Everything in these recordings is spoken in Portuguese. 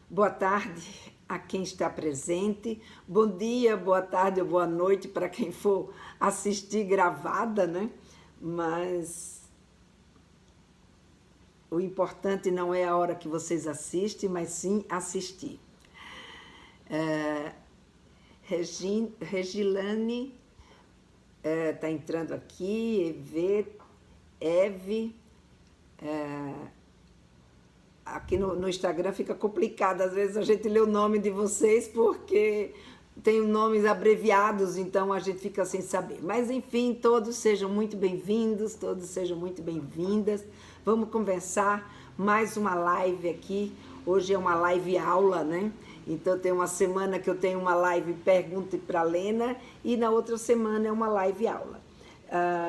Boa tarde a quem está presente, bom dia, boa tarde ou boa noite para quem for assistir gravada, né? Mas o importante não é a hora que vocês assistem, mas sim assistir. Regilane está entrando aqui, Eve. Aqui no Instagram fica complicado, às vezes a gente lê o nome de vocês porque tem nomes abreviados, então a gente fica sem saber. Mas enfim, todos sejam muito bem-vindos, todos sejam muito bem-vindas. Vamos conversar mais uma live aqui. Hoje é uma live aula, né? Então tem uma semana que eu tenho uma live pergunta para Lena e na outra semana é uma live aula.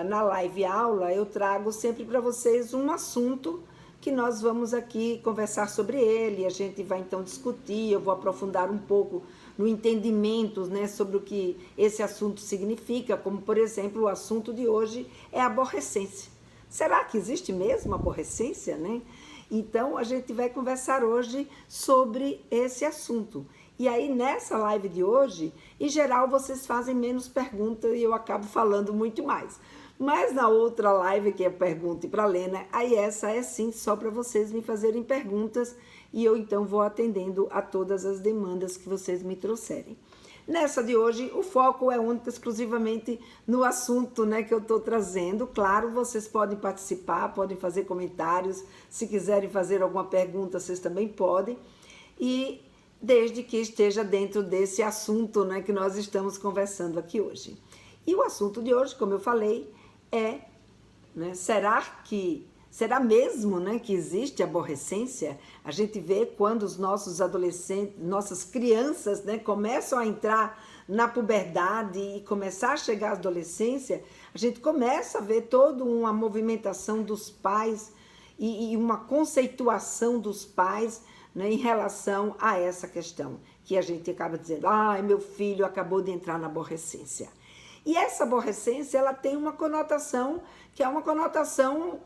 Na live aula eu trago sempre para vocês um assunto que nós vamos aqui conversar sobre ele, a gente vai então discutir, eu vou aprofundar um pouco no entendimento, né, sobre o que esse assunto significa, como por exemplo o assunto de hoje é aborrecência. Será que existe mesmo aborrecência, né? Então a gente vai conversar hoje sobre esse assunto. E aí nessa live de hoje, em geral vocês fazem menos perguntas e eu acabo falando muito mais. Mas na outra live, que é Pergunte para Lena, aí essa é sim só para vocês me fazerem perguntas e eu então vou atendendo a todas as demandas que vocês me trouxerem. Nessa de hoje, o foco é único exclusivamente no assunto, né, que eu estou trazendo. Claro, vocês podem participar, podem fazer comentários, se quiserem fazer alguma pergunta, vocês também podem. E desde que esteja dentro desse assunto, né, que nós estamos conversando aqui hoje. E o assunto de hoje, como eu falei, né, será mesmo, né, que existe aborrecência? A gente vê quando os nossos adolescentes, nossas crianças, né, começam a entrar na puberdade e começar a chegar à adolescência, a gente começa a ver toda uma movimentação dos pais e uma conceituação dos pais, né, em relação a essa questão, que a gente acaba dizendo, meu filho acabou de entrar na aborrecência. E essa aborrecência, ela tem uma conotação, que é uma conotação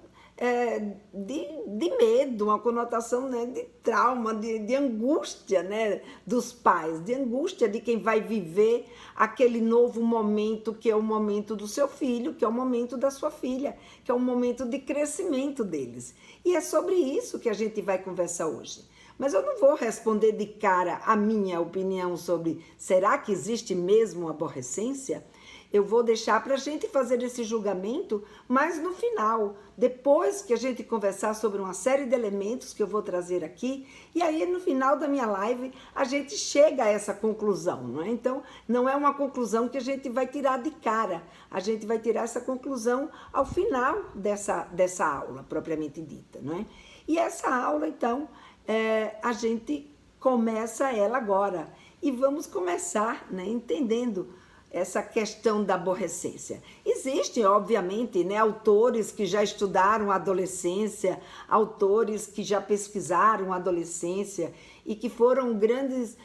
de medo, uma conotação, né, de trauma, de angústia, né, dos pais, de angústia de quem vai viver aquele novo momento, que é o momento do seu filho, que é o momento da sua filha, que é o momento de crescimento deles. E é sobre isso que a gente vai conversar hoje. Mas eu não vou responder de cara a minha opinião sobre será que existe mesmo aborrecência? Eu vou deixar para a gente fazer esse julgamento, mas no final, depois que a gente conversar sobre uma série de elementos que eu vou trazer aqui, e aí no final da minha live a gente chega a essa conclusão, não é? Então, não é uma conclusão que a gente vai tirar de cara, a gente vai tirar essa conclusão ao final dessa aula, propriamente dita, não é? E essa aula, então, a gente começa ela agora, e vamos começar, né, entendendo essa questão da aborrecência. Existem, obviamente, né, autores que já estudaram a adolescência, autores que já pesquisaram a adolescência e que foram grandes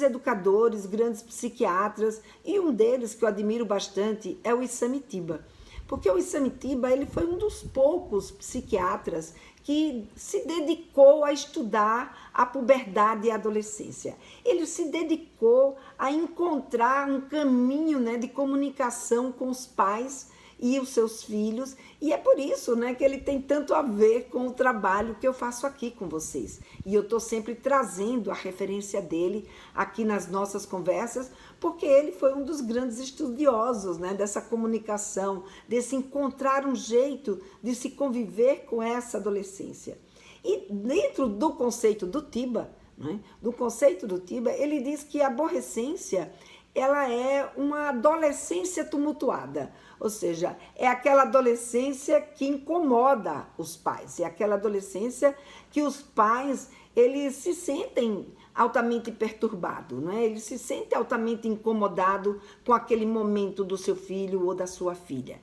educadores, grandes psiquiatras, e um deles que eu admiro bastante é o Isamitiba. Porque o Isamitiba, ele foi um dos poucos psiquiatras que se dedicou a estudar a puberdade e a adolescência. Ele se dedicou a encontrar um caminho, né, de comunicação com os pais e os seus filhos, e é por isso, né, que ele tem tanto a ver com o trabalho que eu faço aqui com vocês. E eu estou sempre trazendo a referência dele aqui nas nossas conversas, porque ele foi um dos grandes estudiosos, né, dessa comunicação, desse encontrar um jeito de se conviver com essa adolescência. E dentro do conceito do Tiba, né, ele diz que a aborrecência, ela é uma adolescência tumultuada, ou seja, é aquela adolescência que incomoda os pais, é aquela adolescência que os pais, eles se sentem altamente perturbados, né? Eles se sentem altamente incomodados com aquele momento do seu filho ou da sua filha.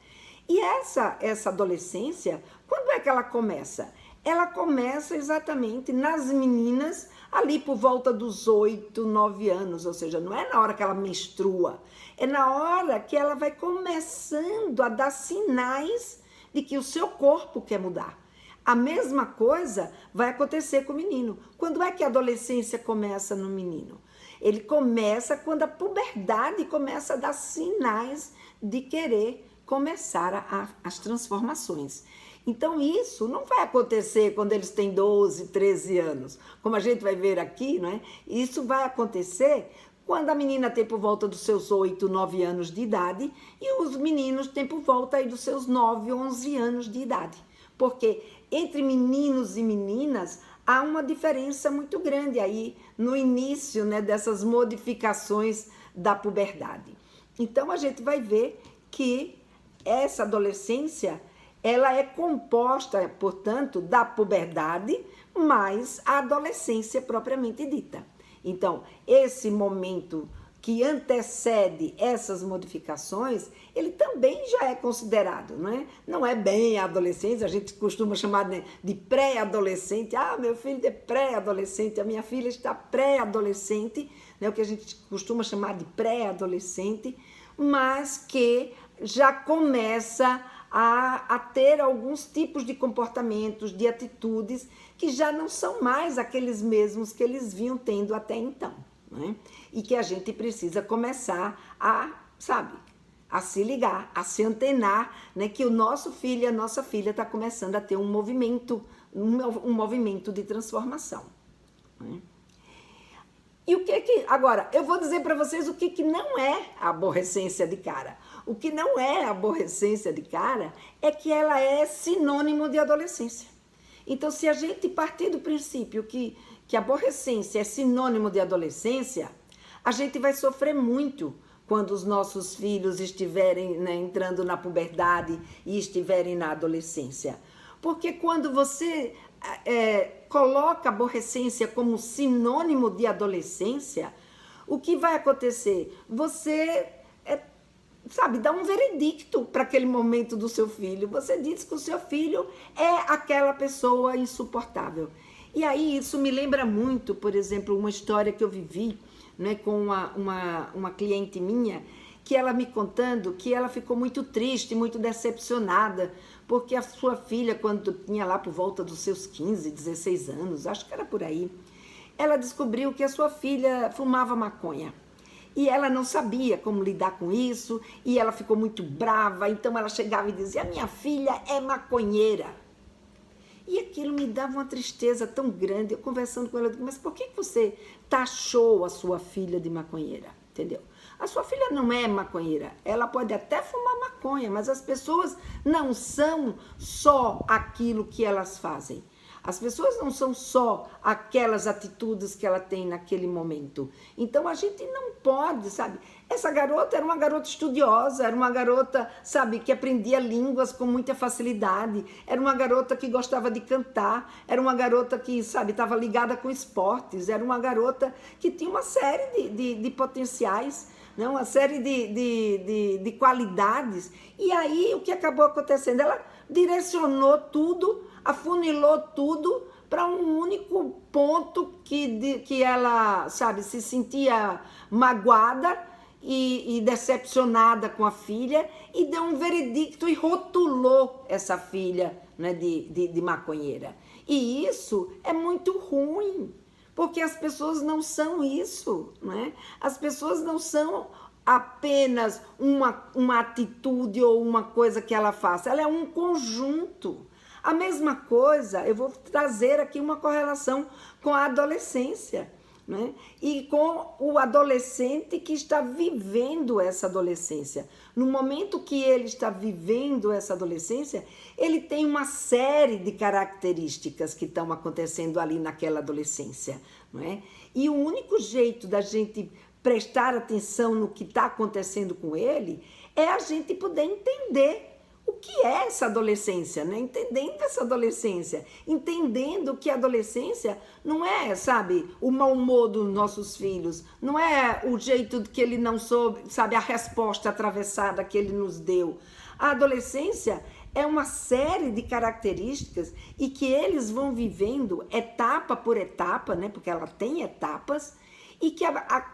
E essa adolescência, quando é que ela começa? Ela começa exatamente nas meninas, ali por volta dos 8, 9 anos, ou seja, não é na hora que ela menstrua, é na hora que ela vai começando a dar sinais de que o seu corpo quer mudar. A mesma coisa vai acontecer com o menino. Quando é que a adolescência começa no menino? Ele começa quando a puberdade começa a dar sinais de querer começar as transformações. Então, isso não vai acontecer quando eles têm 12, 13 anos, como a gente vai ver aqui, não é? Isso vai acontecer quando a menina tem por volta dos seus 8, 9 anos de idade e os meninos têm por volta aí dos seus 9, 11 anos de idade. Porque entre meninos e meninas há uma diferença muito grande aí no início, né, dessas modificações da puberdade. Então, a gente vai ver que essa adolescência, ela é composta, portanto, da puberdade mais a adolescência propriamente dita. Então, esse momento que antecede essas modificações, ele também já é considerado, não é? Não é bem a adolescência, a gente costuma chamar de pré-adolescente. Ah, meu filho é pré-adolescente, a minha filha está pré-adolescente, né? O que a gente costuma chamar de pré-adolescente, mas que já começa a ter alguns tipos de comportamentos, de atitudes, que já não são mais aqueles mesmos que eles vinham tendo até então, né? E que a gente precisa começar a, sabe, a se ligar, a se antenar, né? Que o nosso filho e a nossa filha está começando a ter um movimento de transformação, né? E o que agora, eu vou dizer para vocês o que não é a aborrecência de cara. O que não é a aborrecência de cara é que ela é sinônimo de adolescência. Então, se a gente partir do princípio que a aborrecência é sinônimo de adolescência, a gente vai sofrer muito quando os nossos filhos estiverem, né, entrando na puberdade e estiverem na adolescência. Porque quando você coloca a aborrecência como sinônimo de adolescência, o que vai acontecer? Você, sabe, dá um veredicto para aquele momento do seu filho. Você diz que o seu filho é aquela pessoa insuportável. E aí isso me lembra muito, por exemplo, uma história que eu vivi, né, com uma cliente minha, que ela me contando que ela ficou muito triste, muito decepcionada, porque a sua filha, quando tinha lá por volta dos seus 15, 16 anos, acho que era por aí, ela descobriu que a sua filha fumava maconha. E ela não sabia como lidar com isso, e ela ficou muito brava, então ela chegava e dizia, minha filha é maconheira. E aquilo me dava uma tristeza tão grande. Eu conversando com ela, eu digo, mas por que você taxou a sua filha de maconheira? Entendeu? A sua filha não é maconheira, ela pode até fumar maconha, mas as pessoas não são só aquilo que elas fazem. As pessoas não são só aquelas atitudes que ela tem naquele momento. Então, a gente não pode, sabe? Essa garota era uma garota estudiosa, era uma garota, sabe, que aprendia línguas com muita facilidade, era uma garota que gostava de cantar, era uma garota que, sabe, estava ligada com esportes, era uma garota que tinha uma série de potenciais, né? Uma série de qualidades. E aí, o que acabou acontecendo? Ela direcionou tudo, afunilou tudo para um único ponto que ela, sabe, se sentia magoada e decepcionada com a filha e deu um veredicto e rotulou essa filha, né, de maconheira. E isso é muito ruim, porque as pessoas não são isso, né? As pessoas não são apenas uma atitude ou uma coisa que ela faça, ela é um conjunto. A mesma coisa, eu vou trazer aqui uma correlação com a adolescência, né? E com o adolescente que está vivendo essa adolescência. No momento que ele está vivendo essa adolescência, ele tem uma série de características que estão acontecendo ali naquela adolescência, não é? E o único jeito da gente prestar atenção no que está acontecendo com ele é a gente poder entender o que é essa adolescência, né? Entendendo essa adolescência, entendendo que a adolescência não é, sabe, o mau humor dos nossos filhos, não é o jeito que ele não soube, sabe, a resposta atravessada que ele nos deu. A adolescência é uma série de características e que eles vão vivendo etapa por etapa, né? Porque ela tem etapas, e que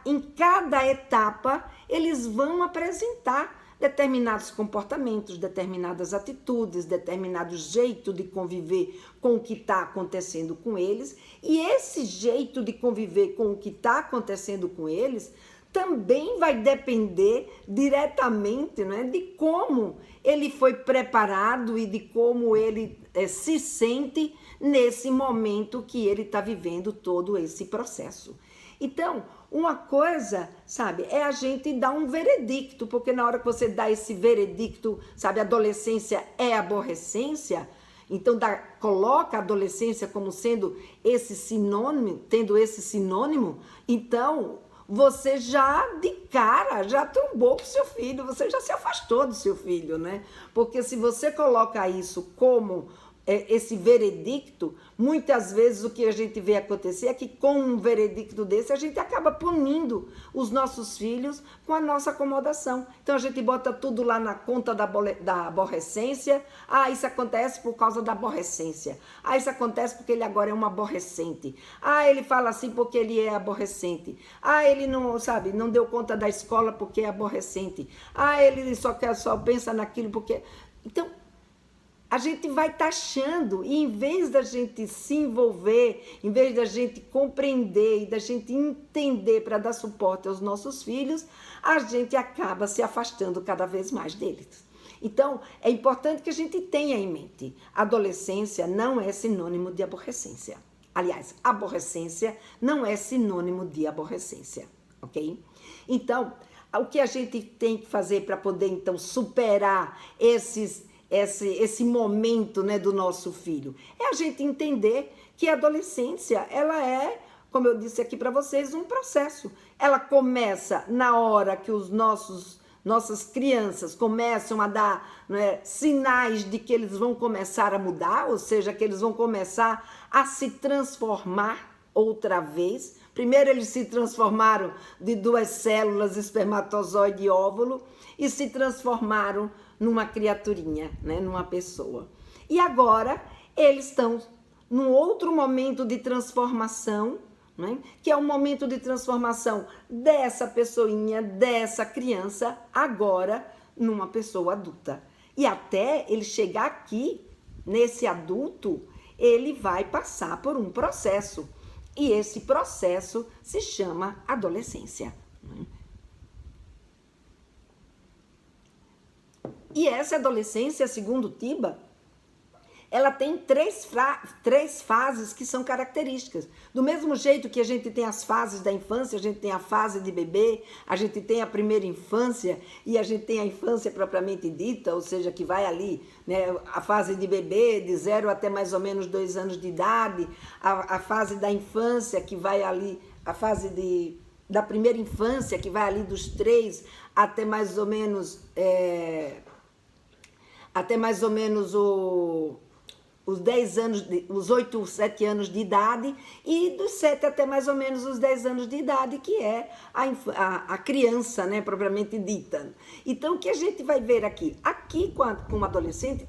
em cada etapa eles vão apresentar determinados comportamentos, determinadas atitudes, determinado jeito de conviver com o que está acontecendo com eles. E esse jeito de conviver com o que está acontecendo com eles também vai depender diretamente, né, de como ele foi preparado e de como ele se sente nesse momento que ele está vivendo todo esse processo. Então, uma coisa, sabe, é a gente dar um veredicto, porque na hora que você dá esse veredicto, sabe, adolescência é aborrecência, então coloca a adolescência como sendo esse sinônimo, tendo esse sinônimo, então você já de cara, já trombou com o seu filho, você já se afastou do seu filho, né? Porque se você coloca isso como esse veredicto, muitas vezes o que a gente vê acontecer é que com um veredicto desse a gente acaba punindo os nossos filhos com a nossa acomodação. Então a gente bota tudo lá na conta da aborrecência. Ah, isso acontece por causa da aborrecência. Ah, isso acontece porque ele agora é um aborrecente. Ah, ele fala assim porque ele é aborrecente. Ah, ele não, sabe, não deu conta da escola porque é aborrecente. Ah, ele só pensa naquilo porque... Então, a gente vai taxando e em vez da gente se envolver, em vez da gente compreender e da gente entender para dar suporte aos nossos filhos, a gente acaba se afastando cada vez mais deles. Então, é importante que a gente tenha em mente, adolescência não é sinônimo de aborrecência. Aliás, aborrecência não é sinônimo de aborrecência, ok? Então, o que a gente tem que fazer para poder, então, superar esse momento, né, do nosso filho? É a gente entender que a adolescência, ela é, como eu disse aqui para vocês, um processo. Ela começa na hora que nossas crianças começam a dar, né, sinais de que eles vão começar a mudar, ou seja, que eles vão começar a se transformar outra vez. Primeiro eles se transformaram de 2 células, espermatozoide e óvulo, e se transformaram numa criaturinha, né, numa pessoa. E agora eles estão num outro momento de transformação, né, que é um momento de transformação dessa pessoinha, dessa criança, agora numa pessoa adulta. E até ele chegar aqui, nesse adulto, ele vai passar por um processo. E esse processo se chama adolescência. E essa adolescência, segundo Tiba, ela tem três fases que são características. Do mesmo jeito que a gente tem as fases da infância, a gente tem a fase de bebê, a gente tem a primeira infância e a gente tem a infância propriamente dita, ou seja, que vai ali, né, a fase de bebê, de 0 até mais ou menos 2 anos de idade, a fase da infância, que vai ali, a fase da primeira infância, que vai ali dos 3 até mais ou menos... os 10 anos, os 8, 7 anos de idade, e dos 7 até mais ou menos os 10 anos de idade, que é a criança, né, propriamente dita. Então, o que a gente vai ver aqui? Aqui, com o adolescente,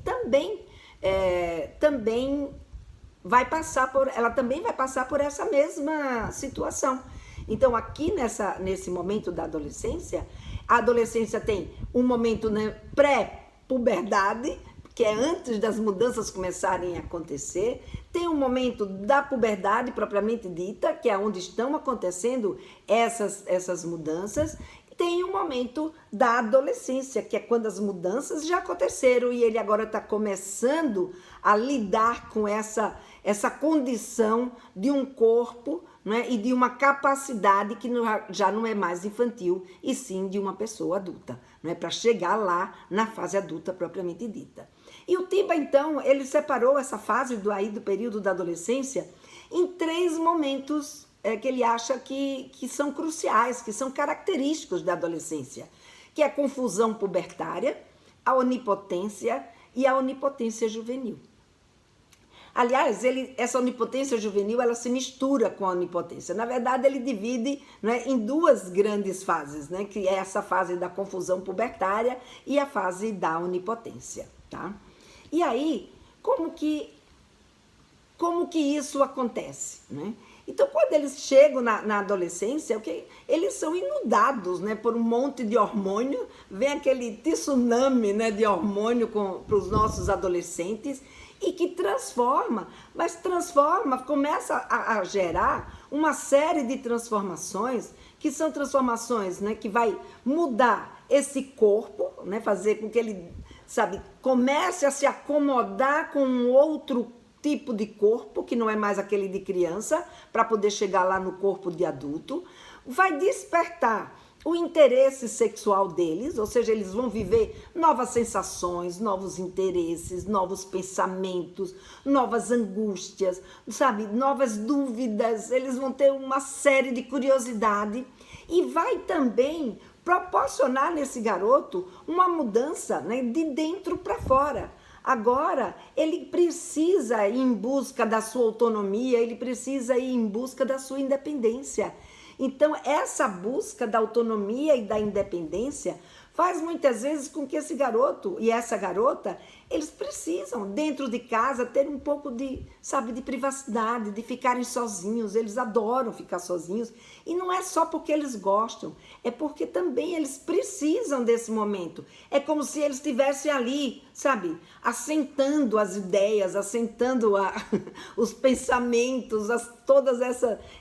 ela também vai passar por essa mesma situação. Então, aqui nesse momento da adolescência, a adolescência tem um momento, né, pré-puberdade, que é antes das mudanças começarem a acontecer, tem um momento da puberdade propriamente dita, que é onde estão acontecendo essas mudanças, e tem um momento da adolescência, que é quando as mudanças já aconteceram e ele agora está começando a lidar com essa condição de um corpo, né, e de uma capacidade que já não é mais infantil, e sim de uma pessoa adulta, né, para chegar lá na fase adulta propriamente dita. E o Tiba, então, ele separou essa fase do período da adolescência em 3 momentos que ele acha que são cruciais, que são característicos da adolescência, que é a confusão pubertária, a onipotência e a onipotência juvenil. Aliás, essa onipotência juvenil, ela se mistura com a onipotência. Na verdade, ele divide, né, em 2 grandes fases, né, que é essa fase da confusão pubertária e a fase da onipotência, tá? E aí, como que isso acontece, né? Então, quando eles chegam na adolescência, eles são inundados, né, por um monte de hormônio, vem aquele tsunami, né, de hormônio para os nossos adolescentes, e que começa a gerar uma série de transformações, que são transformações, né, que vai mudar esse corpo, né, fazer com que ele, comece a se acomodar com um outro tipo de corpo, que não é mais aquele de criança, para poder chegar lá no corpo de adulto, vai despertar o interesse sexual deles, ou seja, eles vão viver novas sensações, novos interesses, novos pensamentos, novas angústias, novas dúvidas, eles vão ter uma série de curiosidade e vai também proporcionar nesse garoto uma mudança, né, de dentro para fora. Agora, ele precisa ir em busca da sua autonomia, ele precisa ir em busca da sua independência. Então, essa busca da autonomia e da independência faz muitas vezes com que esse garoto e essa garota, eles precisam, dentro de casa, ter um pouco de privacidade, de ficarem sozinhos. Eles adoram ficar sozinhos. E não é só porque eles gostam, é porque também eles precisam desse momento. É como se eles estivessem ali, assentando as ideias, assentando os pensamentos, todas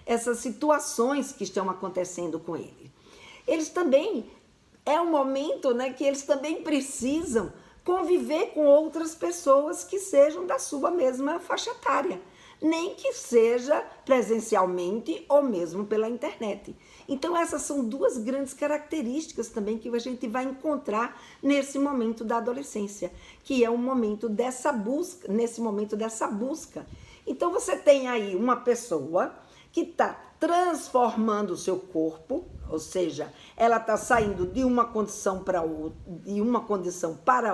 essas situações que estão acontecendo com ele. Eles também, é um momento, né, que eles também precisam conviver com outras pessoas que sejam da sua mesma faixa etária, nem que seja presencialmente ou mesmo pela internet. Então, essas são duas grandes características também que a gente vai encontrar nesse momento da adolescência, que é o momento dessa busca, nesse momento dessa busca. Então, você tem aí uma pessoa que está transformando o seu corpo, ou seja, ela está saindo de uma condição para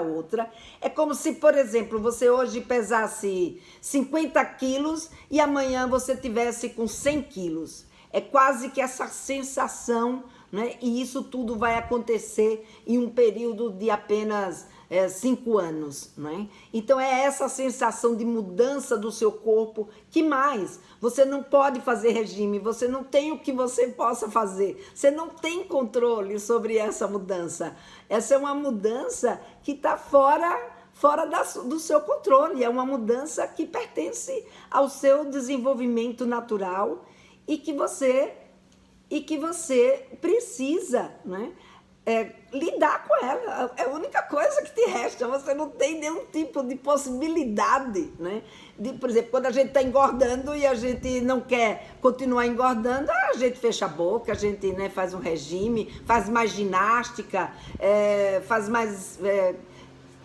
outra. É como se, por exemplo, você hoje pesasse 50 quilos e amanhã você tivesse com 100 quilos. É quase que essa sensação, né? E isso tudo vai acontecer em um período de apenas 5 anos, né? Então é essa sensação de mudança do seu corpo. Que mais? Você não pode fazer regime, você não tem o que você possa fazer, você não tem controle sobre essa mudança. Essa é uma mudança que está fora do seu controle, é uma mudança que pertence ao seu desenvolvimento natural e que você precisa, né, lidar com ela. É a única coisa que te resta. Você não tem nenhum tipo de possibilidade, né? Por exemplo, quando a gente está engordando e a gente não quer continuar engordando, a gente fecha a boca, a gente, né, faz um regime, faz mais ginástica, faz mais...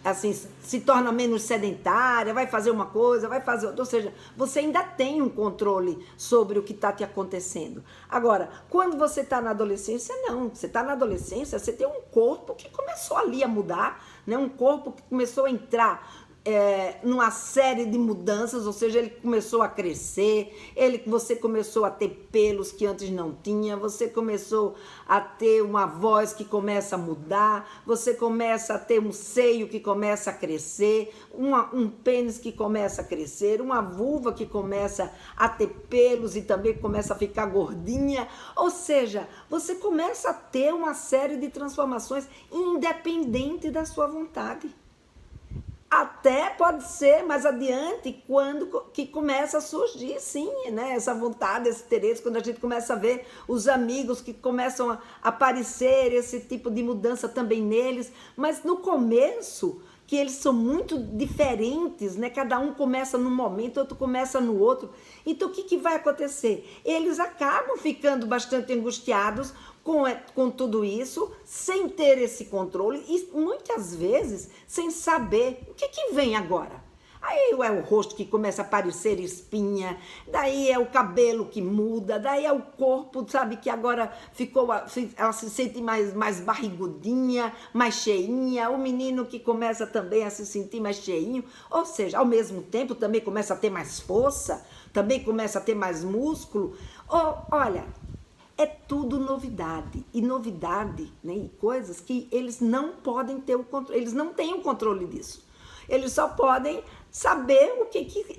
assim, se torna menos sedentária, vai fazer uma coisa, vai fazer outra. Ou seja, você ainda tem um controle sobre o que está te acontecendo. Agora, quando você está na adolescência, não. Você está na adolescência, você tem um corpo que começou ali a mudar, né? Um corpo que começou a entrar numa série de mudanças, ou seja, ele começou a crescer, você começou a ter pelos que antes não tinha, você começou a ter uma voz que começa a mudar, você começa a ter um seio que começa a crescer, um pênis que começa a crescer, uma vulva que começa a ter pelos e também começa a ficar gordinha, ou seja, você começa a ter uma série de transformações independente da sua vontade. Até pode ser mais adiante, quando que começa a surgir, sim, né, essa vontade, esse interesse, quando a gente começa a ver os amigos que começam a aparecer, esse tipo de mudança também neles. Mas no começo, que eles são muito diferentes, né? Cada um começa num momento, outro começa no outro. Então, o que vai acontecer? Eles acabam ficando bastante angustiados com tudo isso, sem ter esse controle e muitas vezes sem saber o que vem agora. Aí é o rosto que começa a aparecer espinha, daí é o cabelo que muda, daí é o corpo, que agora ela se sente mais barrigudinha, mais cheinha, o menino que começa também a se sentir mais cheinho, ou seja, ao mesmo tempo também começa a ter mais força, também começa a ter mais músculo. Olha, é tudo novidade, né, e coisas que eles não podem ter o controle, eles não têm o controle disso. Eles só podem saber o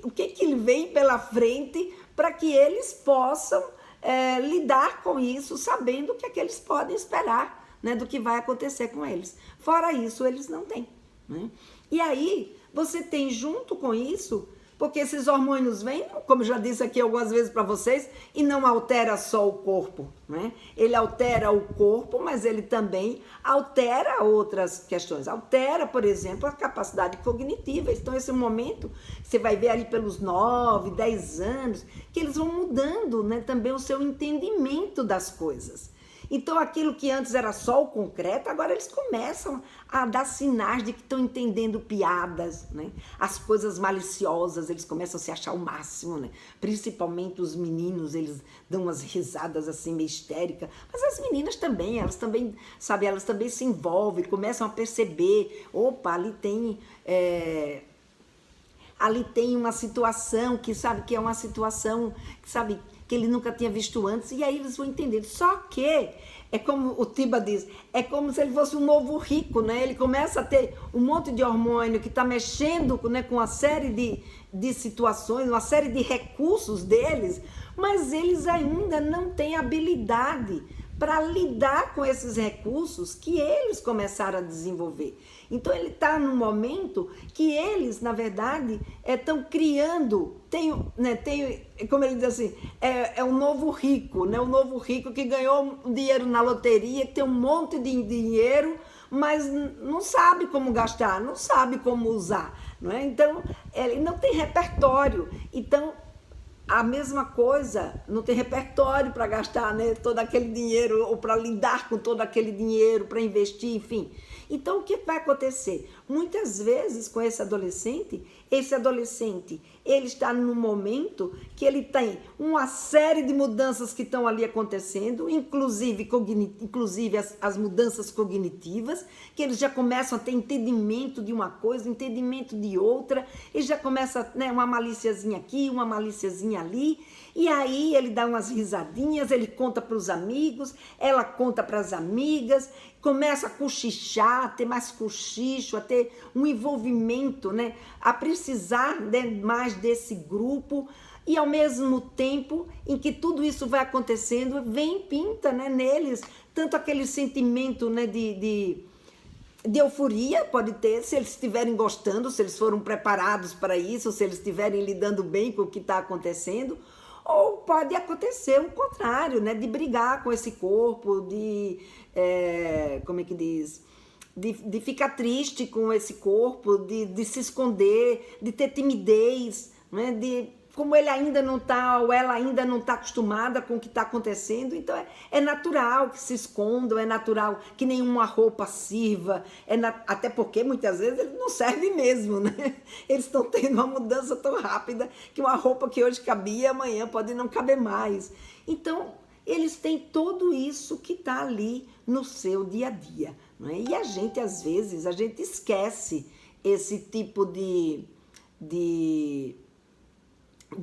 que vem pela frente para que eles possam lidar com isso, sabendo o que é que eles podem esperar, né, do que vai acontecer com eles. Fora isso, eles não têm, né? E aí, você tem junto com isso, porque esses hormônios vêm, como eu já disse aqui algumas vezes para vocês, e não altera só o corpo, né? Ele altera o corpo, mas ele também altera outras questões. Altera, por exemplo, a capacidade cognitiva. Então, esse momento, você vai ver ali pelos 9, 10 anos, que eles vão mudando, né, também o seu entendimento das coisas. Então, aquilo que antes era só o concreto, agora eles começam a dar sinais de que estão entendendo piadas, né? As coisas maliciosas, eles começam a se achar o máximo, né? Principalmente os meninos, eles dão umas risadas assim meio histéricas, mas as meninas também, elas também, sabe, elas também se envolvem, começam a perceber, opa, ali tem uma situação que, sabe, que é uma situação, que, sabe, que ele nunca tinha visto antes, e aí eles vão entender. Só que, é como o Tiba diz, é como se ele fosse um novo rico, né? Ele começa a ter um monte de hormônio que está mexendo, né, com uma série de situações, uma série de recursos deles, mas eles ainda não têm habilidade para lidar com esses recursos que eles começaram a desenvolver. Então, ele está num momento que eles, na verdade, estão criando, como ele diz assim, é um novo rico, né? Um novo rico que ganhou dinheiro na loteria, que tem um monte de dinheiro, mas não sabe como gastar, não sabe como usar, não é? Então, ele não tem repertório. Então, a mesma coisa, não tem repertório para gastar, né, todo aquele dinheiro, ou para lidar com todo aquele dinheiro, para investir, enfim. Então, o que vai acontecer? Muitas vezes, com esse adolescente, ele está num momento que ele tem uma série de mudanças que estão ali acontecendo, inclusive as mudanças cognitivas, que eles já começam a ter entendimento de uma coisa, entendimento de outra, e já começa, né, uma malíciazinha aqui, uma malíciazinha ali, e aí ele dá umas risadinhas, ele conta para os amigos, ela conta para as amigas, começa a cochichar, a ter mais cochicho, a ter um envolvimento, né? A precisar mais desse grupo, e ao mesmo tempo em que tudo isso vai acontecendo, pinta, né, neles tanto aquele sentimento, né, de euforia, pode ter, se eles estiverem gostando, se eles foram preparados para isso, se eles estiverem lidando bem com o que está acontecendo. Ou pode acontecer o contrário, né? De brigar com esse corpo, como é que diz? De ficar triste com esse corpo, de se esconder, de ter timidez, né? Como ele ainda não está, ou ela ainda não está acostumada com o que está acontecendo, então é natural que se escondam, é natural que nenhuma roupa sirva, até porque muitas vezes ele não serve mesmo, né? Eles estão tendo uma mudança tão rápida que uma roupa que hoje cabia, amanhã pode não caber mais. Então, eles têm tudo isso que está ali no seu dia a dia, não é? E a gente, às vezes, esquece esse tipo de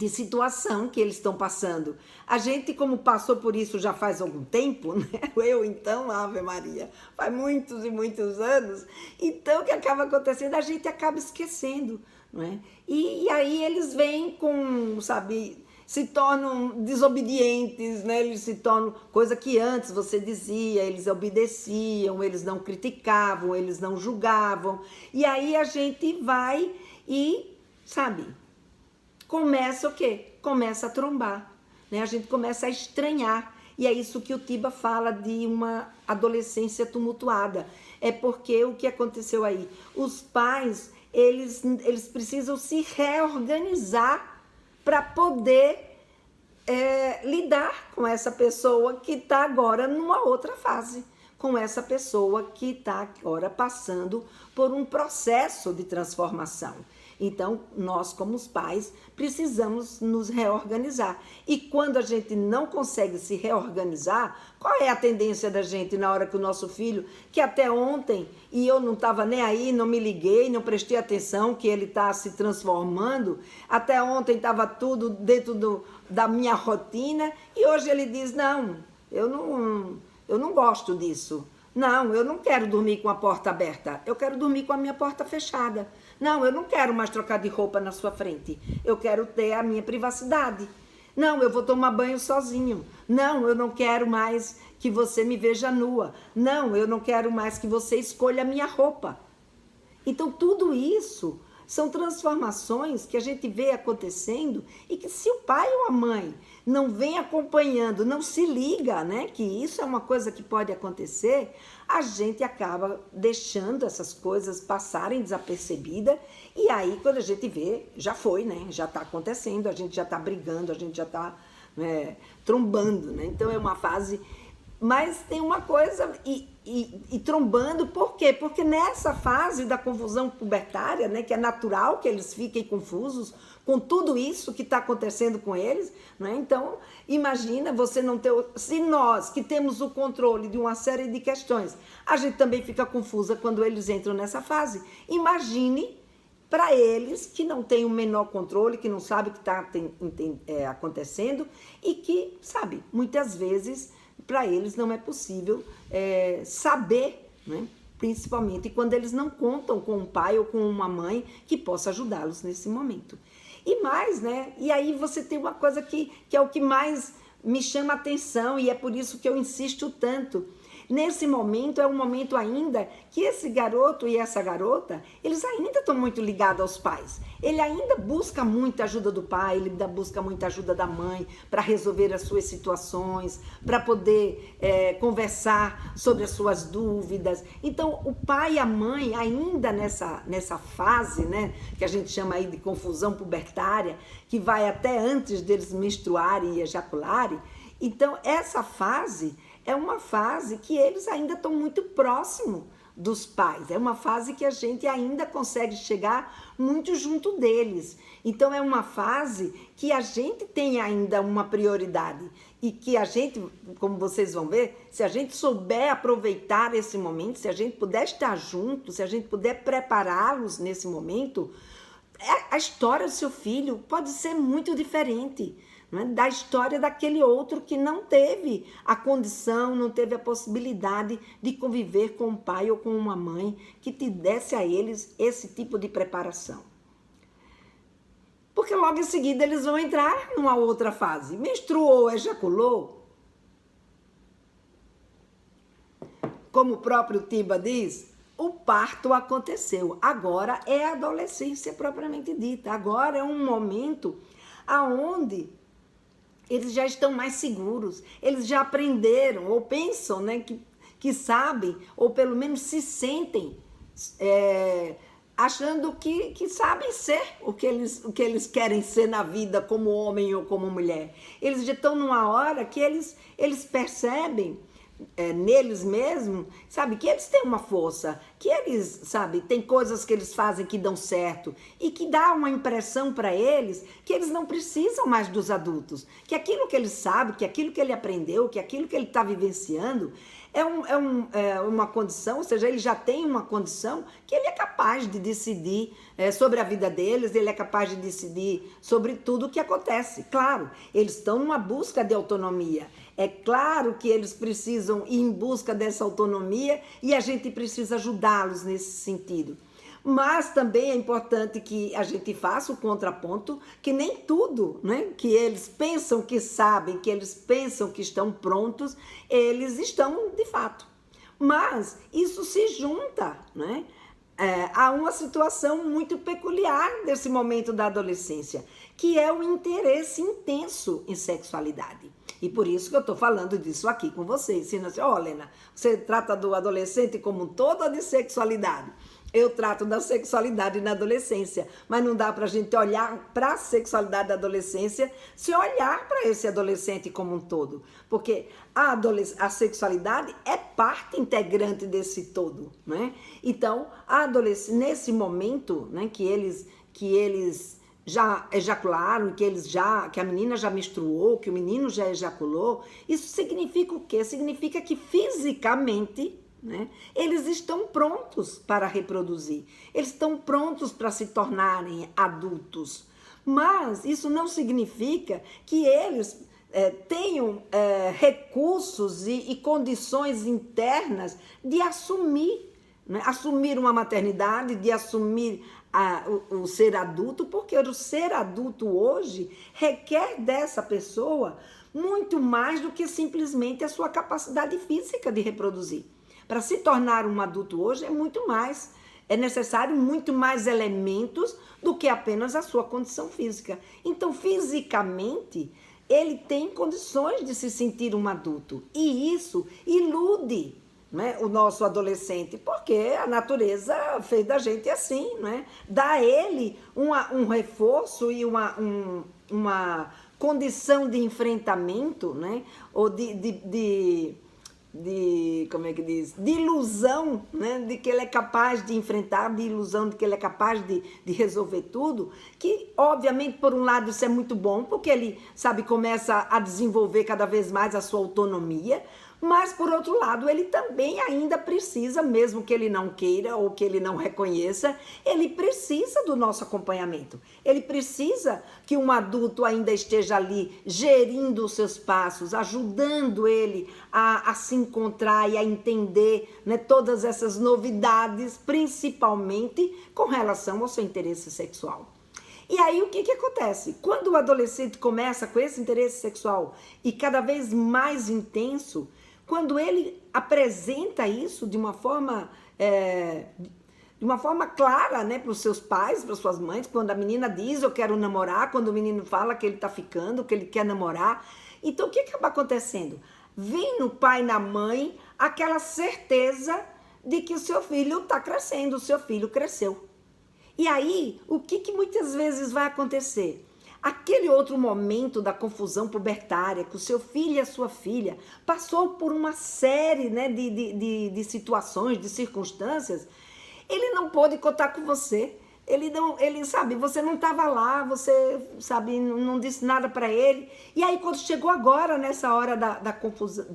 situação que eles estão passando. A gente, como passou por isso já faz algum tempo, né? Eu, então, Ave Maria, faz muitos e muitos anos, então o que acaba acontecendo? A gente acaba esquecendo, não é? E aí eles vêm com, sabe, se tornam desobedientes, né? Eles se tornam, coisa que antes você dizia, eles obedeciam, eles não criticavam, eles não julgavam, e aí a gente vai e, sabe, começa o quê? Começa a trombar, né? A gente começa a estranhar, e é isso que o Tiba fala de uma adolescência tumultuada. É porque o que aconteceu aí? Os pais, eles precisam se reorganizar para poder lidar com essa pessoa que está agora numa outra fase, com essa pessoa que está agora passando por um processo de transformação. Então, nós, como os pais, precisamos nos reorganizar. E quando a gente não consegue se reorganizar, qual é a tendência da gente na hora que o nosso filho, que até ontem, e eu não estava nem aí, não me liguei, não prestei atenção que ele está se transformando, até ontem estava tudo dentro da minha rotina, e hoje ele diz, não, eu não gosto disso. Não, eu não quero dormir com a porta aberta, eu quero dormir com a minha porta fechada. Não, eu não quero mais trocar de roupa na sua frente, eu quero ter a minha privacidade. Não, eu vou tomar banho sozinho. Não, eu não quero mais que você me veja nua. Não, eu não quero mais que você escolha a minha roupa. Então, tudo isso são transformações que a gente vê acontecendo e que se o pai ou a mãe não vem acompanhando, não se liga, né, que isso é uma coisa que pode acontecer, a gente acaba deixando essas coisas passarem desapercebidas e aí quando a gente vê, já foi, né, já está acontecendo, a gente já está brigando, a gente já está trombando, né, então é uma fase... Mas tem uma coisa, e trombando, por quê? Porque nessa fase da confusão pubertária, né, que é natural que eles fiquem confusos com tudo isso que está acontecendo com eles, né? Então, imagina você não ter... Se nós, que temos o controle de uma série de questões, a gente também fica confusa quando eles entram nessa fase. Imagine para eles que não têm o menor controle, que não sabem o que está acontecendo e que, sabe, muitas vezes... Para eles não é possível saber, né? Principalmente quando eles não contam com um pai ou com uma mãe que possa ajudá-los nesse momento. E mais, né? E aí você tem uma coisa que é o que mais me chama a atenção e é por isso que eu insisto tanto. Nesse momento, é um momento ainda que esse garoto e essa garota, eles ainda estão muito ligados aos pais. Ele ainda busca muita ajuda do pai, ele ainda busca muita ajuda da mãe para resolver as suas situações, para poder conversar sobre as suas dúvidas. Então, o pai e a mãe, ainda nessa fase, né, que a gente chama aí de confusão pubertária, que vai até antes deles menstruarem e ejacularem, então, essa fase... é uma fase que eles ainda estão muito próximos dos pais. É uma fase que a gente ainda consegue chegar muito junto deles. Então, é uma fase que a gente tem ainda uma prioridade. E que a gente, como vocês vão ver, se a gente souber aproveitar esse momento, se a gente puder estar junto, se a gente puder prepará-los nesse momento, a história do seu filho pode ser muito diferente, né, da história daquele outro que não teve a condição, não teve a possibilidade de conviver com um pai ou com uma mãe que te desse a eles esse tipo de preparação. Porque logo em seguida eles vão entrar numa outra fase. Menstruou, ejaculou. Como o próprio Tiba diz, o parto aconteceu. Agora é a adolescência propriamente dita. Agora é um momento aonde eles já estão mais seguros, eles já aprenderam, ou pensam, né, que sabem, ou pelo menos se sentem achando que sabem ser o que eles querem ser na vida, como homem ou como mulher. Eles já estão numa hora que eles percebem neles mesmos, sabe, que eles têm uma força, que eles, sabe, tem coisas que eles fazem que dão certo e que dá uma impressão para eles que eles não precisam mais dos adultos, que aquilo que ele sabe, que aquilo que ele aprendeu, que aquilo que ele está vivenciando é uma condição, ou seja, ele já tem uma condição que ele é capaz de decidir sobre a vida deles, ele é capaz de decidir sobre tudo o que acontece. Claro, eles estão numa busca de autonomia. É claro que eles precisam ir em busca dessa autonomia e a gente precisa ajudá-los nesse sentido. Mas também é importante que a gente faça o contraponto, que nem tudo, né, que eles pensam que sabem, que eles pensam que estão prontos, eles estão de fato. Mas isso se junta, né, a uma situação muito peculiar desse momento da adolescência, que é o interesse intenso em sexualidade. E por isso que eu estou falando disso aqui com vocês. Ó, Lena, você trata do adolescente como um todo ou de sexualidade? Eu trato da sexualidade na adolescência, mas não dá para a gente olhar para a sexualidade da adolescência se olhar para esse adolescente como um todo. Porque a sexualidade é parte integrante desse todo, né? Então, nesse momento, né, que eles já ejacularam, que a menina já menstruou, que o menino já ejaculou, isso significa o quê? Significa que fisicamente, né, eles estão prontos para reproduzir, eles estão prontos para se tornarem adultos, mas isso não significa que eles tenham recursos e condições internas de assumir, né? Assumir uma maternidade, de assumir o ser adulto, porque o ser adulto hoje requer dessa pessoa muito mais do que simplesmente a sua capacidade física de reproduzir. Para se tornar um adulto hoje é muito mais, é necessário muito mais elementos do que apenas a sua condição física. Então, fisicamente, ele tem condições de se sentir um adulto. E isso ilude, né, o nosso adolescente, porque a natureza fez da gente assim, né? Dá a ele um reforço e uma condição de enfrentamento, né? Ou como é que diz? De ilusão, né? De que ele é capaz de enfrentar, de ilusão de que ele é capaz de resolver tudo, que obviamente por um lado isso é muito bom, porque ele, sabe, começa a desenvolver cada vez mais a sua autonomia, mas por outro lado ele também ainda precisa, mesmo que ele não queira ou que ele não reconheça, ele precisa do nosso acompanhamento. Ele precisa que um adulto ainda esteja ali gerindo os seus passos, ajudando ele a se encontrar e a entender, né, todas essas novidades, principalmente com relação ao seu interesse sexual. E aí o que acontece? Quando o adolescente começa com esse interesse sexual e cada vez mais intenso, quando ele apresenta isso de uma forma clara, né, para os seus pais, para suas mães, quando a menina diz eu quero namorar, quando o menino fala que ele está ficando, que ele quer namorar, então o que acaba acontecendo? Vem no pai e na mãe aquela certeza de que o seu filho está crescendo, o seu filho cresceu. E aí, o que muitas vezes vai acontecer? Aquele outro momento da confusão pubertária, que o seu filho e a sua filha passou por uma série, né, de situações, de circunstâncias, ele não pôde contar com você. Ele sabe, você não estava lá, você, sabe, não disse nada para ele. E aí, quando chegou agora, nessa hora da confusão,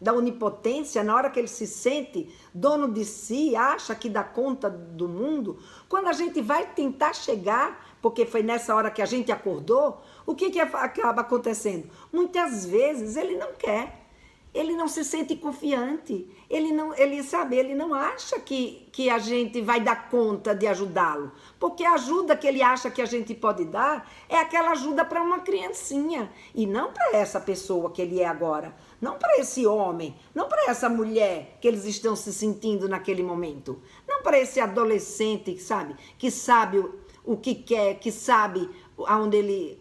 da onipotência, na hora que ele se sente dono de si, acha que dá conta do mundo, quando a gente vai tentar chegar, porque foi nessa hora que a gente acordou, o que acaba acontecendo? Muitas vezes ele não quer, ele não se sente confiante, ele não acha que a gente vai dar conta de ajudá-lo, porque a ajuda que ele acha que a gente pode dar é aquela ajuda para uma criancinha, e não para essa pessoa que ele é agora, não para esse homem, não para essa mulher que eles estão se sentindo naquele momento, não para esse adolescente, que sabe o que quer, que sabe aonde ele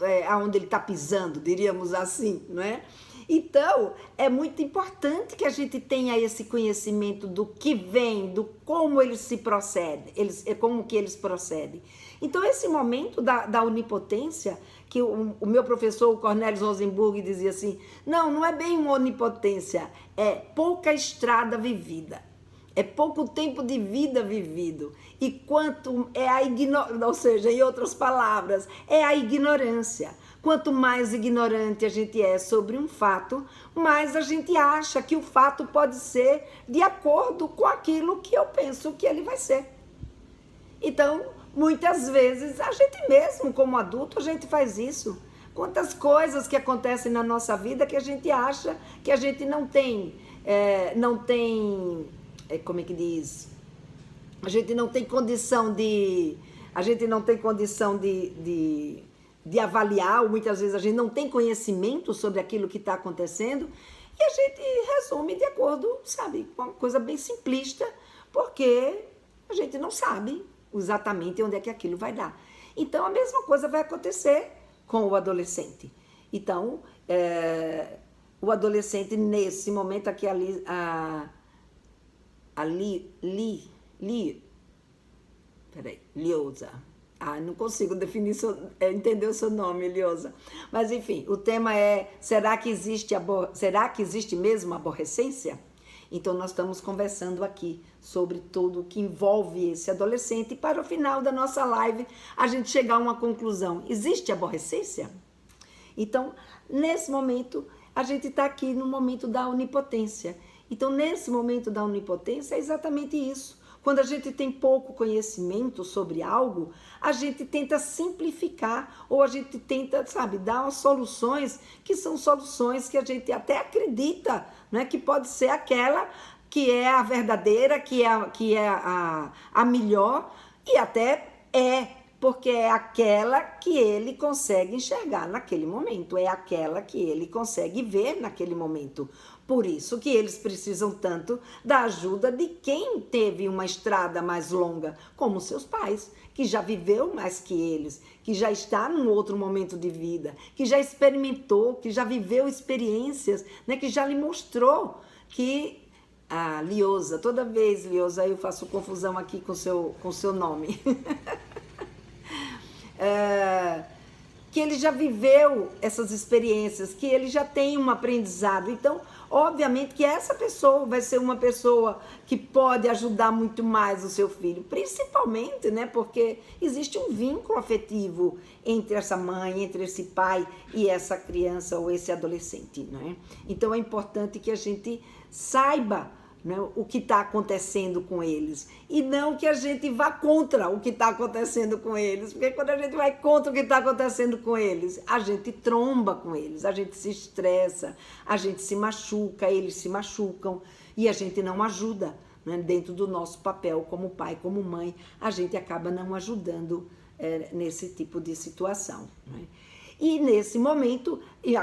está pisando, diríamos assim, não é? Então, é muito importante que a gente tenha esse conhecimento do que vem, do como eles se procedem, como que eles procedem. Então, esse momento da onipotência, que o meu professor, o Cornelius Rosenburg, dizia assim, não é bem uma onipotência, é pouca estrada vivida. É pouco tempo de vida vivido. E quanto é a ignorância, ou seja, em outras palavras, é a ignorância. Quanto mais ignorante a gente é sobre um fato, mais a gente acha que o fato pode ser de acordo com aquilo que eu penso que ele vai ser. Então, muitas vezes, a gente mesmo, como adulto, a gente faz isso. Quantas coisas que acontecem na nossa vida que a gente acha que a gente não tem, como é que diz? A gente não tem condição de avaliar, ou muitas vezes a gente não tem conhecimento sobre aquilo que está acontecendo, e a gente resume de acordo, sabe, com uma coisa bem simplista, porque a gente não sabe exatamente onde é que aquilo vai dar. Então, a mesma coisa vai acontecer com o adolescente. Então, o adolescente, nesse momento aqui, Liosa. Não consigo definir, entender o seu nome, Liosa. Mas, enfim, o tema é, será que existe mesmo aborrecência? Então, nós estamos conversando aqui sobre tudo que envolve esse adolescente, e para o final da nossa live, a gente chegar a uma conclusão. Existe aborrecência? Então, nesse momento, a gente está aqui no momento da onipotência. Então, nesse momento da onipotência, é exatamente isso. Quando a gente tem pouco conhecimento sobre algo, a gente tenta simplificar ou a gente tenta, sabe, dar umas soluções que são soluções que a gente até acredita, né, que pode ser aquela que é a verdadeira, que é a melhor, e até porque é aquela que ele consegue enxergar naquele momento, é aquela que ele consegue ver naquele momento. Por isso que eles precisam tanto da ajuda de quem teve uma estrada mais longa, como seus pais, que já viveu mais que eles, que já está num outro momento de vida, que já experimentou, que já viveu experiências, né, que já lhe mostrou que... Ah, Liosa, toda vez, Liosa, eu faço confusão aqui com o seu nome. Que ele já viveu essas experiências, que ele já tem um aprendizado. Então, obviamente que essa pessoa vai ser uma pessoa que pode ajudar muito mais o seu filho, principalmente, né, porque existe um vínculo afetivo entre essa mãe, entre esse pai e essa criança ou esse adolescente, né? Então, é importante que a gente saiba, né, o que está acontecendo com eles, e não que a gente vá contra o que está acontecendo com eles, porque quando a gente vai contra o que está acontecendo com eles, a gente tromba com eles, a gente se estressa, a gente se machuca, eles se machucam, e a gente não ajuda, né, dentro do nosso papel como pai, como mãe, a gente acaba não ajudando nesse tipo de situação, né? E nesse momento, e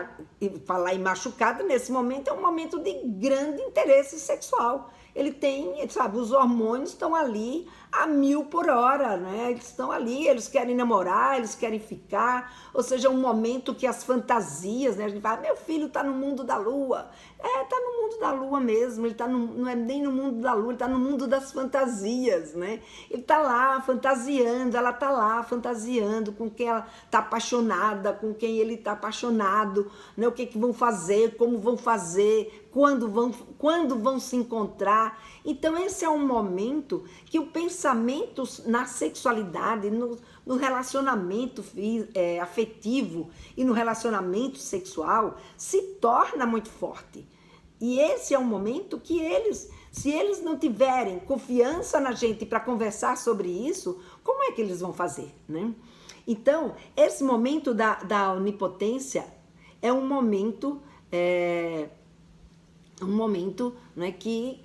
falar em machucado, nesse momento é um momento de grande interesse sexual. Ele tem, sabe, os hormônios estão ali a 1000 por hora, né? Eles estão ali, eles querem namorar, eles querem ficar, ou seja, é um momento que as fantasias, né? A gente fala, meu filho está no mundo da lua. Está no mundo da lua mesmo, ele não é nem no mundo da lua, ele está no mundo das fantasias, né? Ele está lá fantasiando, ela está lá fantasiando com quem ela está apaixonada, com quem ele está apaixonado, né? O que vão fazer, como vão fazer, quando vão se encontrar. Então esse é um momento que o pensamento na sexualidade, no relacionamento afetivo e no relacionamento sexual se torna muito forte. E esse é um momento que se eles não tiverem confiança na gente para conversar sobre isso, como é que eles vão fazer, né? Então, esse momento da onipotência é um momento, né, que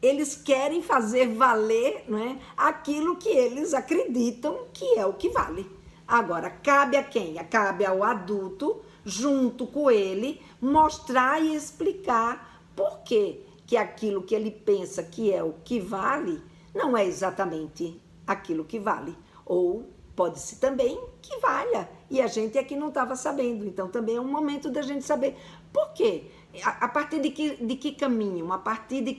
eles querem fazer valer, né, aquilo que eles acreditam que é o que vale. Agora, cabe a quem? Cabe ao adulto, junto com ele, mostrar e explicar por que aquilo que ele pensa que é o que vale, não é exatamente aquilo que vale. Ou pode-se também que valha, e a gente aqui não estava sabendo. Então, também é um momento da gente saber por quê. A partir de que caminho? A partir de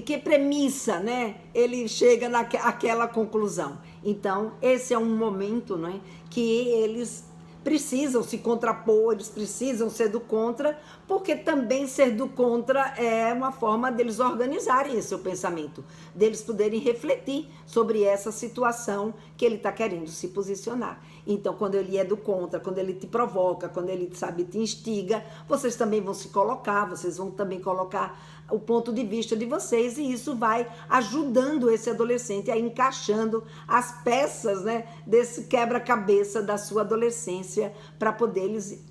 que premissa, né, ele chega naquela conclusão. Então, esse é um momento, né, que eles precisam se contrapor, eles precisam ser do contra, porque também ser do contra é uma forma deles organizarem esse seu pensamento, deles poderem refletir sobre essa situação que ele está querendo se posicionar. Então, quando ele é do contra, quando ele te provoca, quando ele, sabe, te instiga, vocês também vão se colocar, vocês vão também colocar o ponto de vista de vocês, e isso vai ajudando esse adolescente a ir encaixando as peças, né, desse quebra-cabeça da sua adolescência, para poder eles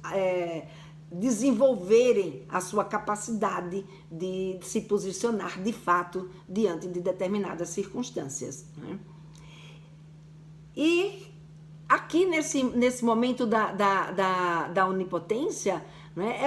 desenvolverem a sua capacidade de se posicionar de fato diante de determinadas circunstâncias, né? E aqui nesse momento da onipotência, né,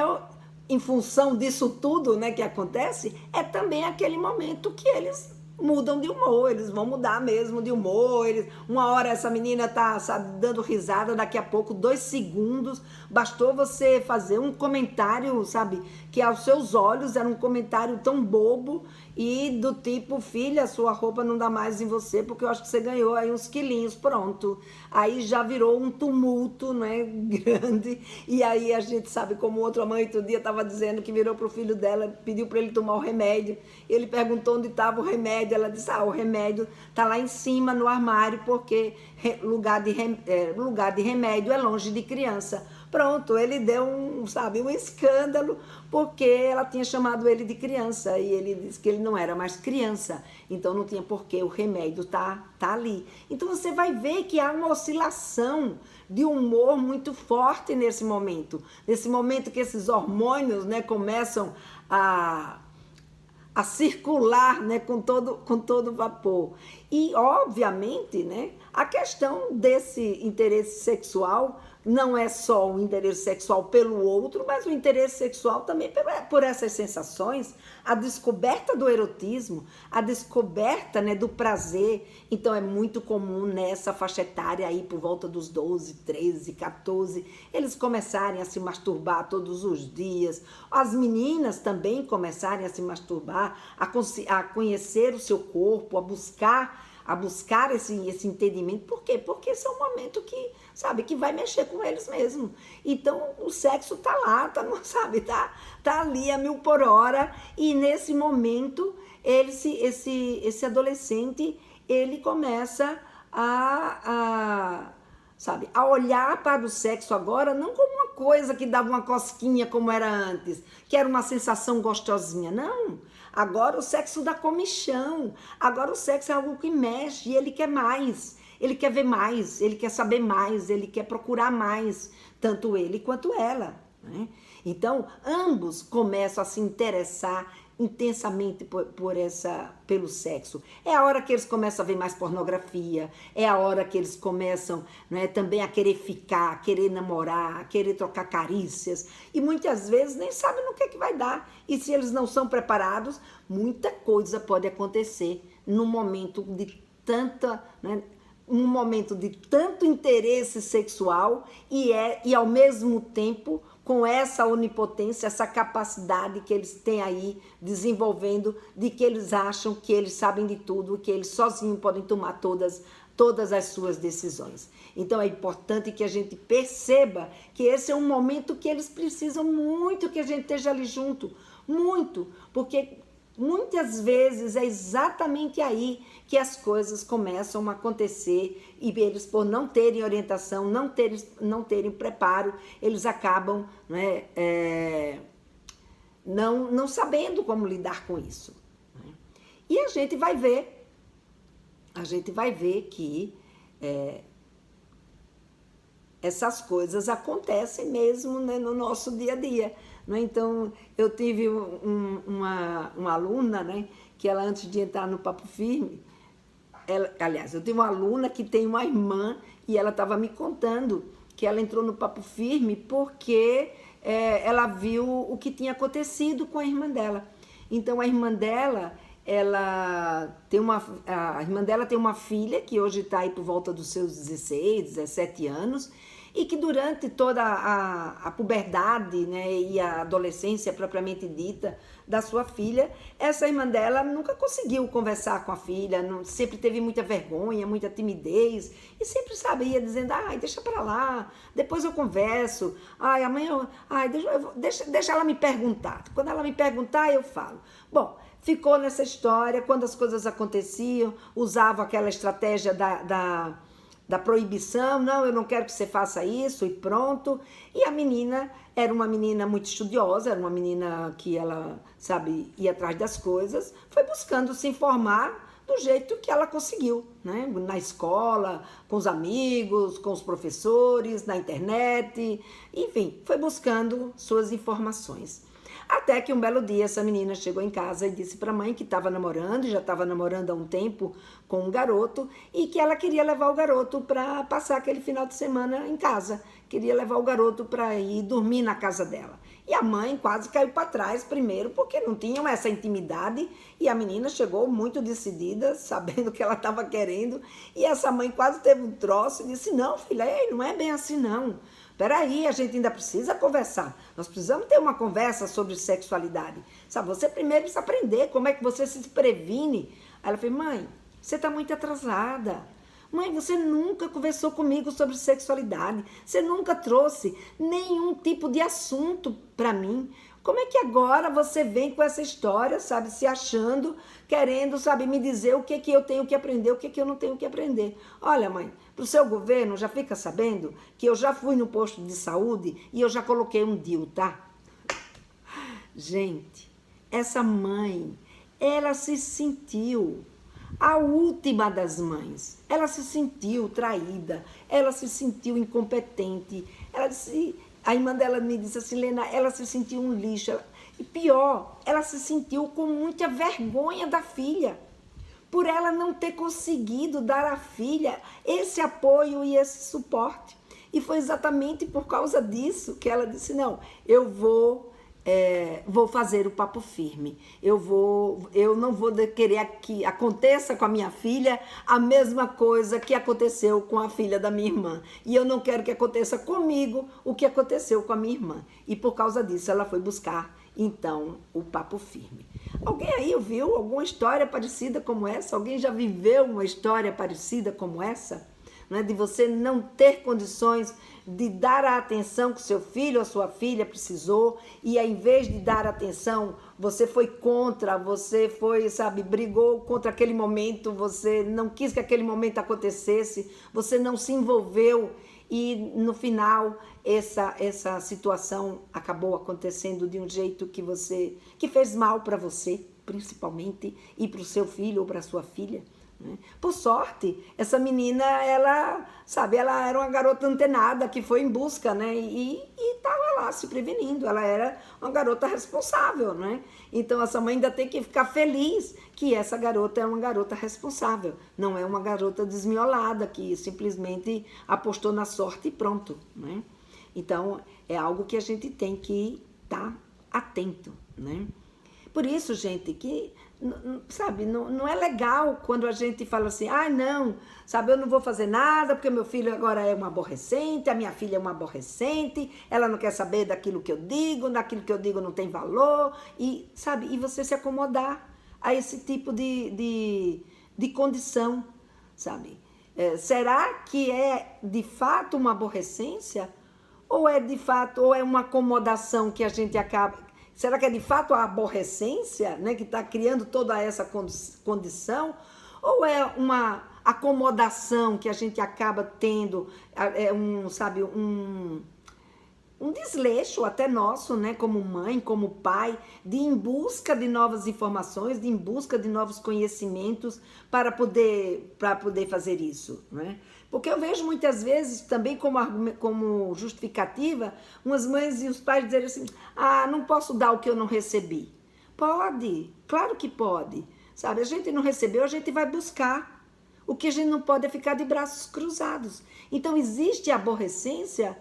em função disso tudo, né, que acontece, é também aquele momento que eles mudam de humor, eles vão mudar mesmo de humor. Uma hora essa menina tá, sabe, dando risada, daqui a pouco, 2 segundos, bastou você fazer um comentário, sabe, que aos seus olhos era um comentário tão bobo e do tipo, filha, sua roupa não dá mais em você porque eu acho que você ganhou aí uns quilinhos, pronto. Aí já virou um tumulto, né, grande, e aí a gente sabe como outra mãe outro dia estava dizendo que virou pro filho dela, pediu para ele tomar o remédio, ele perguntou onde estava o remédio, remédio. Ela disse, o remédio está lá em cima no armário, porque lugar de remédio é longe de criança. Pronto, ele deu um escândalo, porque ela tinha chamado ele de criança, e ele disse que ele não era mais criança, então não tinha porquê, o remédio tá ali. Então você vai ver que há uma oscilação de humor muito forte nesse momento que esses hormônios, né, começam a circular, né, com todo vapor. E, obviamente, né, a questão desse interesse sexual não é só o interesse sexual pelo outro, mas o interesse sexual também por essas sensações, a descoberta do erotismo, a descoberta, né, do prazer. Então é muito comum nessa faixa etária aí por volta dos 12, 13, 14, eles começarem a se masturbar todos os dias. As meninas também começarem a se masturbar, a conhecer o seu corpo, a buscar esse entendimento. Por quê? Porque esse é um momento que, que vai mexer com eles mesmo. Então, o sexo tá lá, tá ali a 1000 por hora, e nesse momento, esse adolescente, ele começa a olhar para o sexo agora, não como uma coisa que dava uma cosquinha como era antes, que era uma sensação gostosinha, não. Agora o sexo dá comichão, agora o sexo é algo que mexe, e ele quer mais, ele quer ver mais, ele quer saber mais, ele quer procurar mais, tanto ele quanto ela, né? Então, ambos começam a se interessar intensamente pelo sexo. É a hora que eles começam a ver mais pornografia, é a hora que eles começam, né, também a querer ficar, a querer namorar, a querer trocar carícias, e muitas vezes nem sabem no que vai dar. E se eles não são preparados, muita coisa pode acontecer num momento de um momento de tanto interesse sexual e ao mesmo tempo com essa onipotência, essa capacidade que eles têm aí desenvolvendo, de que eles acham que eles sabem de tudo, que eles sozinhos podem tomar todas as suas decisões. Então é importante que a gente perceba que esse é um momento que eles precisam muito que a gente esteja ali junto, muito, porque muitas vezes é exatamente aí que as coisas começam a acontecer, e eles, por não terem orientação, não terem preparo, eles acabam, né, não sabendo como lidar com isso, né? E a gente vai ver que essas coisas acontecem mesmo, né, no nosso dia a dia. Então, eu tive uma aluna, né, que ela, antes de entrar no Papo Firme, eu tenho uma aluna que tem uma irmã, e ela estava me contando que ela entrou no Papo Firme porque ela viu o que tinha acontecido com a irmã dela. Então, a irmã dela tem uma filha que hoje está aí por volta dos seus 16, 17 anos, e que durante toda a puberdade, né, e a adolescência propriamente dita da sua filha, essa irmã dela nunca conseguiu conversar com a filha, sempre teve muita vergonha, muita timidez, e sempre, ia dizendo, deixa pra lá, depois eu converso, amanhã, deixa ela me perguntar, quando ela me perguntar eu falo. Bom, ficou nessa história. Quando as coisas aconteciam, usava aquela estratégia da proibição, não, eu não quero que você faça isso, e pronto. E a menina era uma menina muito estudiosa, era uma menina que ela, ia atrás das coisas, foi buscando se informar do jeito que ela conseguiu, né? Na escola, com os amigos, com os professores, na internet, enfim, foi buscando suas informações. Até que um belo dia essa menina chegou em casa e disse para a mãe que estava namorando, já estava namorando há um tempo com um garoto, e que ela queria levar o garoto para passar aquele final de semana em casa, queria levar o garoto para ir dormir na casa dela. E a mãe quase caiu para trás primeiro, porque não tinham essa intimidade, e a menina chegou muito decidida, sabendo o que ela estava querendo, e essa mãe quase teve um troço e disse, não, filha, não é bem assim não. Peraí, a gente ainda precisa conversar. Nós precisamos ter uma conversa sobre sexualidade. Você primeiro precisa aprender como é que você se previne. Aí ela falou, mãe, você está muito atrasada. Mãe, você nunca conversou comigo sobre sexualidade. Você nunca trouxe nenhum tipo de assunto para mim. Como é que agora você vem com essa história, sabe, se achando, querendo, sabe, me dizer o que eu tenho que aprender, o que eu não tenho que aprender? Olha, mãe, pro seu governo já fica sabendo que eu já fui no posto de saúde e eu já coloquei um DIU, tá? Gente, essa mãe, ela se sentiu a última das mães. Ela se sentiu traída, ela se sentiu incompetente. A irmã dela me disse assim, Lena, ela se sentiu um lixo. E pior, ela se sentiu com muita vergonha da filha, por ela não ter conseguido dar à filha esse apoio e esse suporte. E foi exatamente por causa disso que ela disse, não, eu vou fazer o papo firme. Eu não vou querer que aconteça com a minha filha a mesma coisa que aconteceu com a filha da minha irmã. E eu não quero que aconteça comigo o que aconteceu com a minha irmã. E por causa disso ela foi buscar, então, o papo firme. Alguém aí ouviu alguma história parecida como essa? Alguém já viveu uma história parecida como essa? Né? De você não ter condições de dar a atenção que seu filho ou sua filha precisou, e ao invés de dar atenção, você foi contra, você foi, sabe, brigou contra aquele momento, você não quis que aquele momento acontecesse, você não se envolveu, e no final essa situação acabou acontecendo de um jeito que fez mal para você, principalmente, e para o seu filho ou para a sua filha. Por sorte, essa menina, ela era uma garota antenada que foi em busca, né? E estava lá se prevenindo, ela era uma garota responsável, né? Então essa mãe ainda tem que ficar feliz que essa garota é uma garota responsável, não é uma garota desmiolada que simplesmente apostou na sorte e pronto, né? Então é algo que a gente tem que estar atento, né? Por isso, gente, que, sabe, não é legal quando a gente fala assim, não, sabe, eu não vou fazer nada porque meu filho agora é um aborrecente, a minha filha é uma aborrecente, ela não quer saber daquilo que eu digo, daquilo que eu digo não tem valor, e, sabe, e você se acomodar a esse tipo de condição, sabe? Será que é de fato uma aborrecência? Ou é de fato, ou é uma acomodação que a gente acaba... Será que é de fato a aborrecência, né, que está criando toda essa condição? Ou é uma acomodação que a gente acaba tendo, um desleixo até nosso, né, como mãe, como pai, de ir em busca de novas informações, de ir em busca de novos conhecimentos para poder fazer isso, né? Porque eu vejo muitas vezes também como justificativa, umas mães e os pais dizerem assim, não posso dar o que eu não recebi. Pode, claro que pode. Sabe, a gente não recebeu, a gente vai buscar. O que a gente não pode é ficar de braços cruzados. Então existe aborrecência,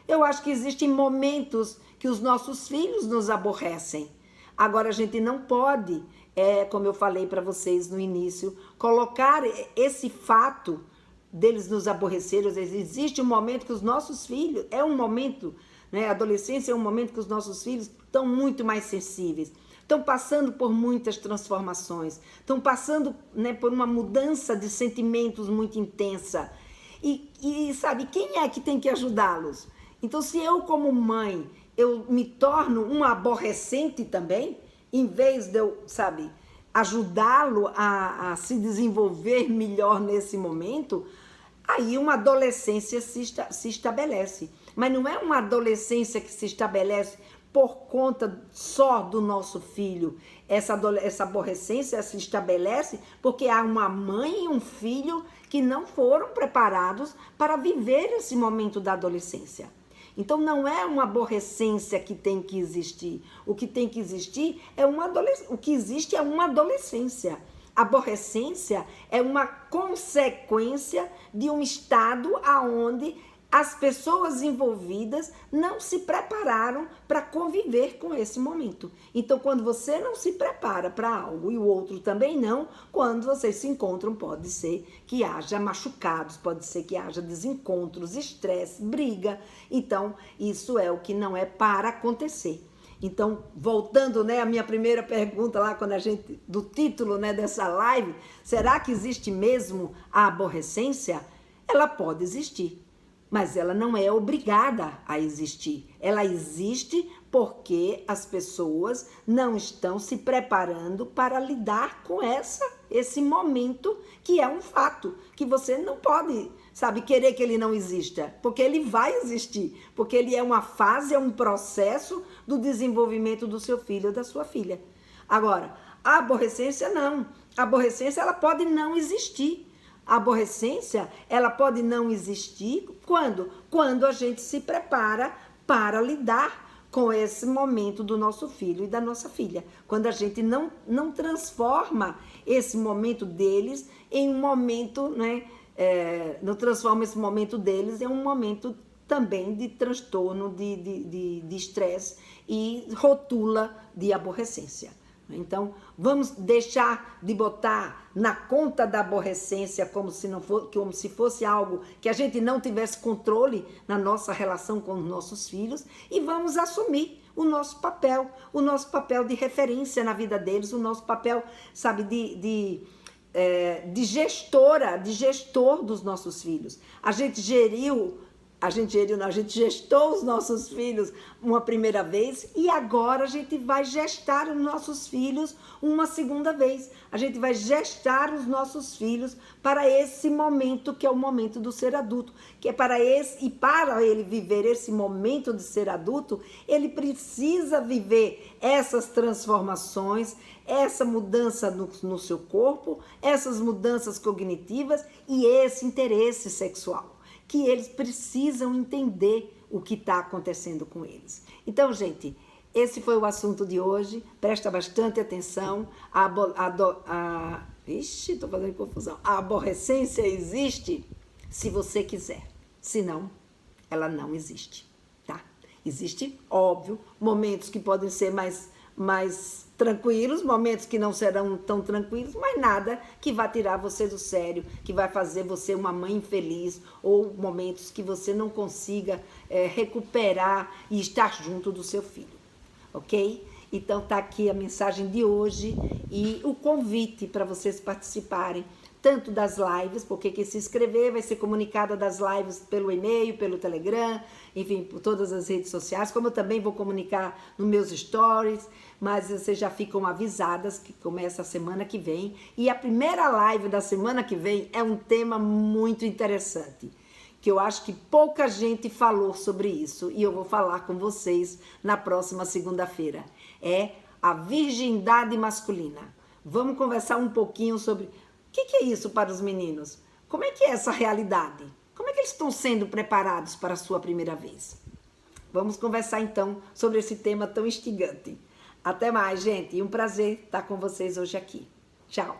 eu acho que existem momentos que os nossos filhos nos aborrecem. Agora a gente não pode, como eu falei para vocês no início, colocar esse fato deles nos aborrecerem. Existe um momento que os nossos filhos, né, a adolescência é um momento que os nossos filhos estão muito mais sensíveis, estão passando por muitas transformações, estão passando, né, por uma mudança de sentimentos muito intensa. E sabe, quem é que tem que ajudá-los? Então, se eu como mãe, eu me torno uma aborrecente também, em vez de eu, sabe, ajudá-lo a se desenvolver melhor nesse momento, aí uma adolescência se estabelece. Mas não é uma adolescência que se estabelece por conta só do nosso filho. Essa aborrecência se estabelece porque há uma mãe e um filho que não foram preparados para viver esse momento da adolescência. Então não é uma aborrecência que tem que existir. O que tem que existir o que existe é uma adolescência. Aborrecência é uma consequência de um estado aonde as pessoas envolvidas não se prepararam para conviver com esse momento. Então, quando você não se prepara para algo e o outro também não, quando vocês se encontram, pode ser que haja machucados, pode ser que haja desencontros, estresse, briga. Então, isso é o que não é para acontecer. Então, voltando, né, à minha primeira pergunta lá, quando a gente, do título, né, dessa live, será que existe mesmo a aborrecência? Ela pode existir, mas ela não é obrigada a existir. Ela existe porque as pessoas não estão se preparando para lidar com esse momento que é um fato, que você não pode, sabe, querer que ele não exista, porque ele vai existir, porque ele é uma fase, é um processo do desenvolvimento do seu filho ou da sua filha. Agora, a aborrecência não. A aborrecência, ela pode não existir. A aborrecência, ela pode não existir quando? Quando a gente se prepara para lidar com esse momento do nosso filho e da nossa filha. Quando a gente não transforma esse momento deles em um momento, né? Não transforma esse momento deles em um momento também de transtorno, de estresse e rotula de aborrecência. Então, vamos deixar de botar na conta da aborrecência como se fosse algo que a gente não tivesse controle na nossa relação com os nossos filhos e vamos assumir o nosso papel de referência na vida deles, o nosso papel, sabe, de gestor dos nossos filhos. A gente gestou os nossos filhos uma primeira vez e agora a gente vai gestar os nossos filhos uma segunda vez. A gente vai gestar os nossos filhos para esse momento que é o momento do ser adulto, que é para ele viver esse momento de ser adulto, ele precisa viver essas transformações, essa mudança no seu corpo, essas mudanças cognitivas e esse interesse sexual, que eles precisam entender o que está acontecendo com eles. Então, gente, esse foi o assunto de hoje. Presta bastante atenção. Estou fazendo confusão. A aborrecência existe se você quiser. Senão, ela não existe, tá? Existe, óbvio, momentos que podem ser mais tranquilos, momentos que não serão tão tranquilos, mas nada que vá tirar você do sério, que vai fazer você uma mãe infeliz, ou momentos que você não consiga recuperar e estar junto do seu filho, ok? Então tá aqui a mensagem de hoje e o convite para vocês participarem tanto das lives, porque quem se inscrever vai ser comunicada das lives pelo e-mail, pelo Telegram, enfim, por todas as redes sociais, como eu também vou comunicar nos meus stories, mas vocês já ficam avisadas que começa a semana que vem. E a primeira live da semana que vem é um tema muito interessante, que eu acho que pouca gente falou sobre isso, e eu vou falar com vocês na próxima segunda-feira. É a virgindade masculina. Vamos conversar um pouquinho sobre o que é isso para os meninos? Como é que é essa realidade? Como é que eles estão sendo preparados para a sua primeira vez? Vamos conversar então sobre esse tema tão instigante. Até mais, gente. E um prazer estar com vocês hoje aqui. Tchau.